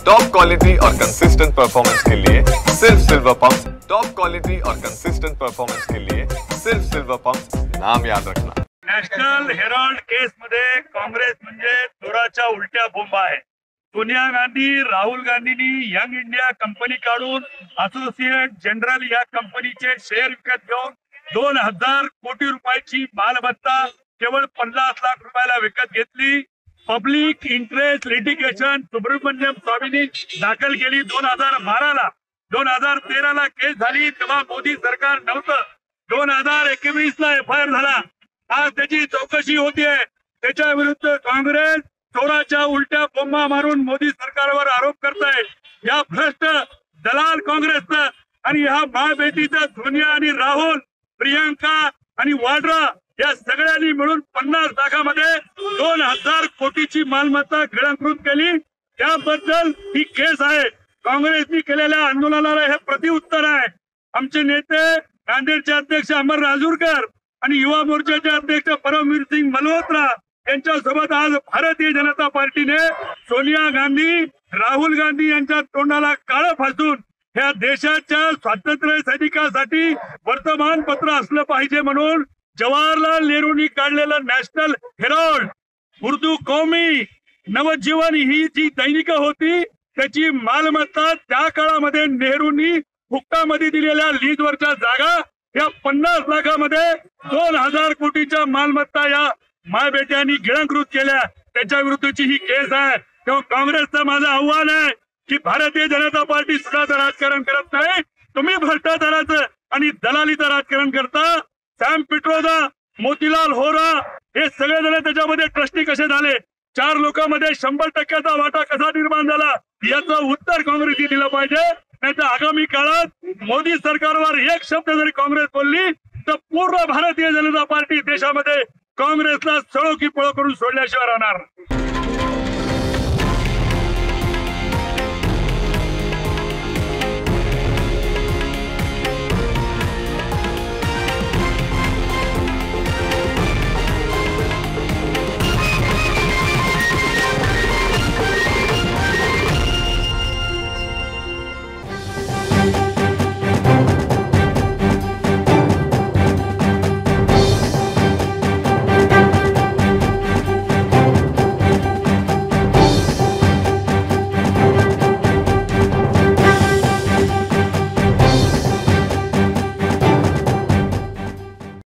Top quality और consistent performance के लिए सिर्फ सिल्वर पंप्स। टॉप क्वालिटी और कंसिस्टेंट परफॉर्मेंस के लिए सिर्फ सिल्वर पंप्स, नाम याद रखना। नॅशनल हेराल्ड केस मध्ये काँग्रेस म्हणजे चोराच्या उलट्या बोंबा आहे। सोनिया गांधी, राहुल गांधींनी यंग इंडिया कंपनी काढून असोसिएट जनरल या कंपनीचे शेअर विकत घेऊन 2000 कोटी रुपयाची मालमत्ता केवळ 50 लाख रुपयाला विकत घेतली। पब्लिक इंटरेस्ट लिटिगेशन सुब्रमण्यम स्वामींनी दाखल केली 2012 ला। 2013 ला केस झाली तेव्हा मोदी सरकार नव्हतं। 2021 ला FIR झाला। आज त्याची चौकशी होतीये। त्याच्या विरुद्ध काँग्रेस चोराच्या उलट्या बोंबा मारून मोदी सरकारवर आरोप करताय। या भ्रष्ट दलाल काँग्रेसचं आणि ह्या महाबेटीचं सोनिया आणि राहुल, प्रियंका आणि वाड्रा या सगळ्यांनी मिळून 50 लाखामध्ये 2000 कोटीची मालमत्ता गिळंकृत केली। त्याबद्दल ही केस आहे। काँग्रेसने केलेल्या आंदोलनाला हे प्रतिउत्तर आहे। आमचे नेते नांदेडचे अध्यक्ष अमर राजूरकर आणि युवा मोर्चाचे अध्यक्ष परमवीर सिंग मल्होत्रा यांच्यासोबत आज भारतीय जनता पार्टीने सोनिया गांधी, राहुल गांधी यांच्या तोंडाला काळं फासून ह्या देशाच्या स्वातंत्र्य सैनिकांसाठी वर्तमानपत्र असलं पाहिजे म्हणून जवाहरलाल नेहरूंनी काढलेलं नॅशनल हेराल्ड, उर्दू कौमी नवजीवन ही जी दैनिक होती त्याची मालमत्ता त्या काळामध्ये नेहरूंनी हुक्कामध्ये दिलेल्या लीजवरच्या जागा या 50 लाखामध्ये 2000 कोटीच्या मालमत्ता या मायबेट्यांनी गिळंकृत केल्या। त्याच्या विरुद्धची ही केस आहे। तेव्हा काँग्रेसचं माझं आव्हान आहे की भारतीय जनता पार्टी सुद्धा राजकारण करत नाही, तुम्ही भ्रष्टाचाराचं आणि दलालीचं राजकारण करता। सॅम पिट्रोदा, मोतीलाल होरा हे सगळेजण त्याच्यामध्ये ट्रस्टी कसे झाले, 4 लोकांमध्ये 100% वाटा कसा निर्माण झाला, याचं उत्तर काँग्रेसने दिलं पाहिजे। नाहीतर आगामी काळात मोदी सरकारवर एक शब्द जरी काँग्रेस बोलली तर पूर्ण भारतीय जनता पार्टी देशामध्ये काँग्रेसला सळो की पळो करून सोडल्याशिवाय राहणार।